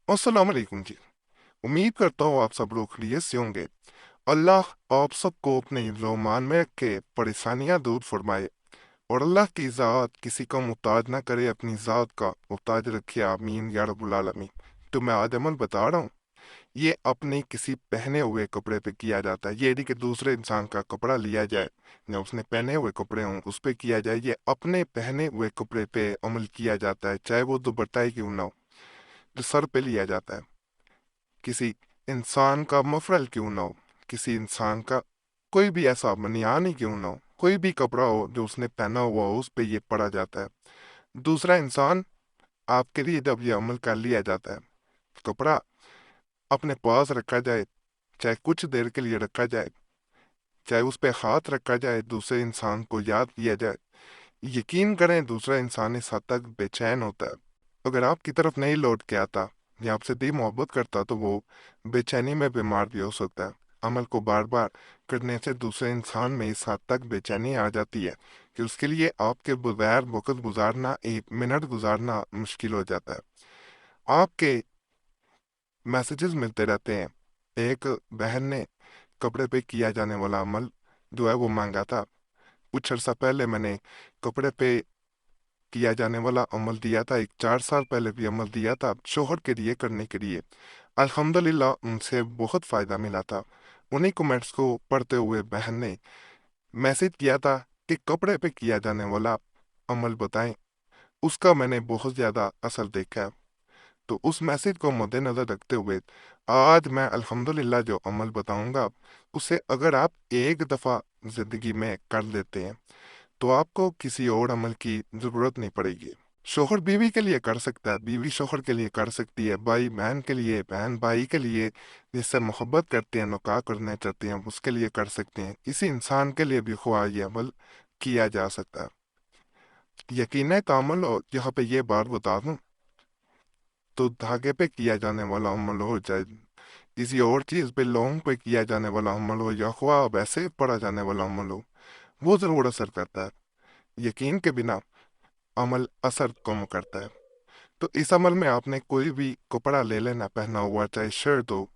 अस्सलाम वालेकुम जी। उम्मीद करता हूँ आप सब लोग खैरियत से होंगे। अल्लाह आप सबको अपने रोमान में रख के परेशानियां दूर फरमाए और अल्लाह की ज़ात किसी का मुहताज ना करे, अपनी ज़ात का मुहताज रखे, आमीन या रब्बुल आलमीन। तो मैं आज अमल बता रहा हूँ, ये अपने किसी पहने हुए कपड़े पे किया जाता है। ये नहीं कि दूसरे इंसान का कपड़ा लिया जाए या उसने पहने हुए कपड़े हों उस पे किया जाए, ये अपने पहने हुए कपड़े पे अमल किया जाता है, चाहे वो दुपट्टा ही क्यों ना हो। जो सर पे लिया जाता है, किसी इंसान का मफरल क्यों ना हो, किसी इंसान का कोई भी ऐसा बनियान ही क्यों ना हो, कोई भी कपड़ा हो जो उसने पहना हुआ हो उस पे ये पड़ा जाता है। दूसरा इंसान आपके लिए जब ये अमल कर लिया जाता है, कपड़ा अपने पास रखा जाए, चाहे कुछ देर के लिए रखा जाए, चाहे उस पे हाथ रखा जाए, दूसरे इंसान को याद किया जाए, यकीन करें दूसरा इंसान इस हद तक बेचैन होता है। अगर आपकी तरफ नहीं लौट के आता या आपसे दी मोहब्बत करता तो वो बेचैनी में बीमार भी हो सकता है। अमल को बार बार करने से दूसरे इंसान में इस हद तक बेचैनी आ जाती है कि उसके लिए आपके बगैर वक्त गुजारना, एक मिनट गुजारना मुश्किल हो जाता है। आपके मैसेजेस मिलते रहते हैं। एक बहन ने कपड़े पे किया जाने वाला अमल जो है वो मांगा था। कुछ अर्सा पहले मैंने कपड़े पे किया जाने वाला अमल दिया था, एक 4 साल पहले भी अमल दिया था शोहर के लिए करने के लिए। अल्हम्दुलिल्लाह उनसे बहुत फ़ायदा मिला था। उन्हीं कमेंट्स को पढ़ते हुए बहन ने मैसेज किया था कि कपड़े पे किया जाने वाला अमल बताएं। उसका मैंने बहुत ज़्यादा असर देखा है। तो उस मैसेज को मद्देनज़र रखते हुए आज मैं अल्हम्दुलिल्लाह जो अमल बताऊंगा, उसे अगर आप एक दफ़ा ज़िंदगी में कर लेते हैं तो आपको किसी और अमल की ज़रूरत नहीं पड़ेगी। शोहर बीवी के लिए कर सकता है, बीवी शोहर के लिए कर सकती है, भाई बहन के लिए, बहन भाई के लिए, जिससे मोहब्बत करते हैं, निकाह करना चाहते हैं, उसके लिए कर सकते हैं। किसी इंसान के लिए भी ख्वाह ये अमल किया जा सकता है। यकीन कामल, और यहाँ पे ये बात बता दूं, तो धागे पे किया जाने वाला अमल हो, चाहे किसी और चीज़ पे लौंग पे किया जाने वाला अमल हो, या ख्वाह वैसे पढ़ा जाने वाला अमल हो, वो ज़रूर असर करता है। यकीन के बिना अमल असर कम करता है। तो इस अमल में आपने कोई भी कपड़ा ले लेना पहना हुआ, चाहे शर्ट हो,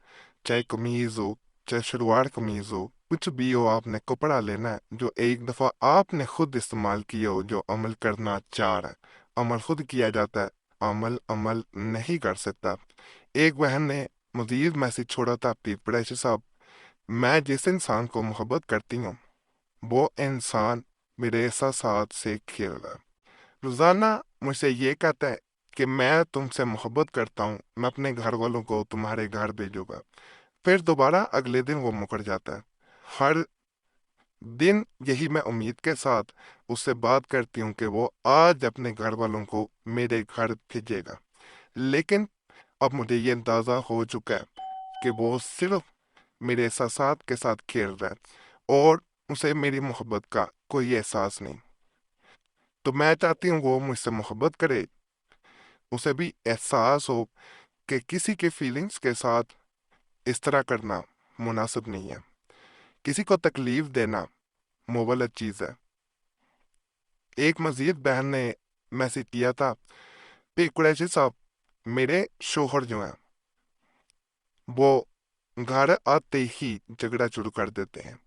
चाहे कमीज हो, चाहे शलवार कमीज हो, कुछ भी हो, आपने कपड़ा लेना है जो एक दफा आपने खुद इस्तेमाल किया हो, जो अमल करना चाह रहा है। अमल खुद किया जाता है, अमल अमल नहीं कर सकता। एक बहन ने मजीद मैसेज छोड़ा था, पीपड़ेश साहब, मैं जिस इंसान को मोहब्बत करती हूँ वो इंसान मेरे एहसास से खेल रहा है। रोजाना मुझसे ये कहता है कि मैं तुमसे मोहब्बत करता हूँ, मैं अपने घर वालों को तुम्हारे घर भेजूंगा। फिर दोबारा अगले दिन वो मुकर जाता है। हर दिन यही मैं उम्मीद के साथ उससे बात करती हूँ कि वो आज अपने घर वालों को मेरे घर भेजेगा। लेकिन अब मुझे ये अंदाजा हो चुका है कि वो सिर्फ मेरे एहसास के साथ खेल रहा है और उसे मेरी मोहब्बत का कोई एहसास नहीं। तो मैं चाहती हूँ वो मुझसे मोहब्बत करे, उसे भी एहसास हो कि किसी के फीलिंग्स के साथ इस तरह करना मुनासिब नहीं है। किसी को तकलीफ देना मुगलत चीज़ है। एक मजीद बहन ने मैसेज किया था, पे कुरैशी साहब, मेरे शोहर जो हैं वो घर आते ही झगड़ा शुरू कर देते हैं।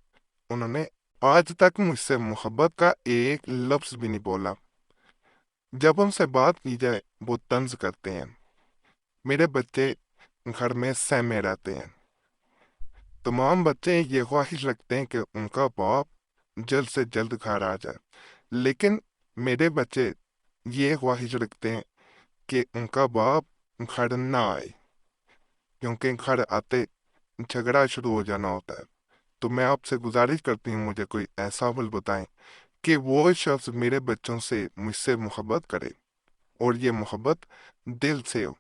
उन्होंने आज तक मुझसे मोहब्बत का एक लफ्ज भी नहीं बोला। जब उनसे बात की जाए वो तंज करते हैं। मेरे बच्चे घर में सहमे रहते हैं। तमाम बच्चे ये ख्वाहिश रखते हैं कि उनका बाप जल्द से जल्द घर आ जाए, लेकिन मेरे बच्चे ये ख्वाहिश रखते हैं कि उनका बाप घर ना आए, क्योंकि घर आते झगड़ा शुरू हो जाना होता है। तो मैं आपसे गुजारिश करती हूँ मुझे कोई ऐसा अमल बताएं कि वो शख्स मेरे बच्चों से मुझसे मोहब्बत करे और ये मोहब्बत दिल से हो,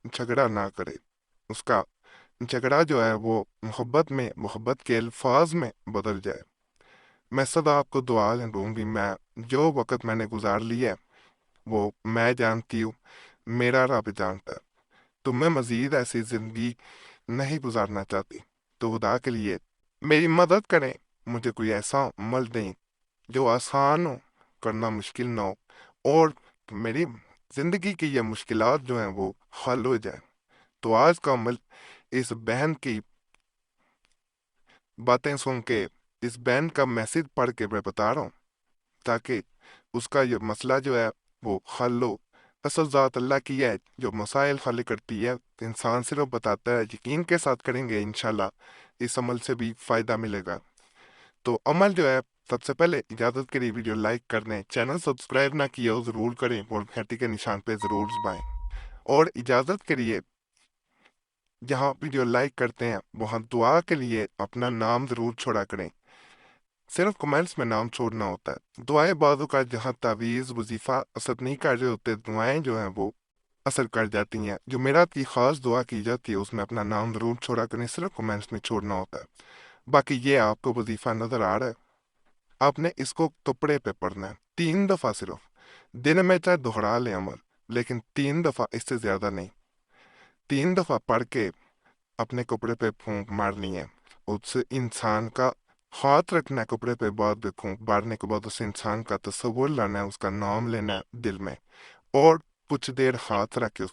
झगड़ा ना करे। उसका झगड़ा जो है वो मोहब्बत में, मोहब्बत के अल्फाज में बदल जाए। मैं सदा आपको दुआ दूंगी। मैं जो वक़्त मैंने गुजार लिया है वो मैं जानती हूँ, मेरा रब जानता है। तो मैं मज़ीद ऐसी ज़िंदगी नहीं गुजारना चाहती। तो खुदा के लिए मेरी मदद करें, मुझे कोई ऐसा अमल दें जो आसान हो, करना मुश्किल ना हो, और मेरी ज़िंदगी की ये मुश्किलात जो हैं वो हल हो जाए। تو آج کا عمل اس بہن کی باتیں سن کے، اس بہن کا میسج پڑھ کے میں بتا رہا ہوں، تاکہ اس کا یہ مسئلہ جو ہے وہ حل ہو۔ اصل ذات اللہ کی ہے جو مسائل حل کرتی ہے، انسان صرف بتاتا ہے، یقین کے ساتھ کریں گے انشاءاللہ اس عمل سے بھی فائدہ ملے گا۔ تو عمل جو ہے، سب سے پہلے اجازت کے لیے ویڈیو لائک کر دیں، چینل سبسکرائب نہ کیا ہو ضرور کریں اور گھنٹی کے نشان پہ ضرور دبائیں، اور اجازت کے لیے جہاں ویڈیو لائک کرتے ہیں وہاں دعا کے لیے اپنا نام ضرور چھوڑا کریں، صرف کمنٹس میں نام چھوڑنا ہوتا ہے۔ دعائیں بعضوں کا جہاں تعویذ وظیفہ اثر نہیں کر رہے ہوتے، دعائیں جو ہیں وہ اثر کر جاتی ہیں۔ جو میرا کی خاص دعا کی جاتی ہے اس میں اپنا نام ضرور چھوڑا کریں، صرف کمنٹس میں چھوڑنا ہوتا ہے۔ باقی یہ آپ کو وظیفہ نظر آ رہا ہے، آپ نے اس کو کپڑے پہ پڑھنا ہے 3 دفعہ، صرف دن میں چاہے دہرا لیں عمل، لیکن 3 دفعہ، اس سے زیادہ نہیں۔ 3 دفعہ پڑھ کے اپنے کپڑے پہ پھونک مارنی ہے، اس سے انسان کا ہاتھ رکھنا ہے کپڑے پہ، بعد میں پھونک مارنے کے بعد اس انسان کا تصور لانا ہے، اس کا نام لینا ہے دل میں، اور کچھ دیر ہاتھ رکھ کے اس کو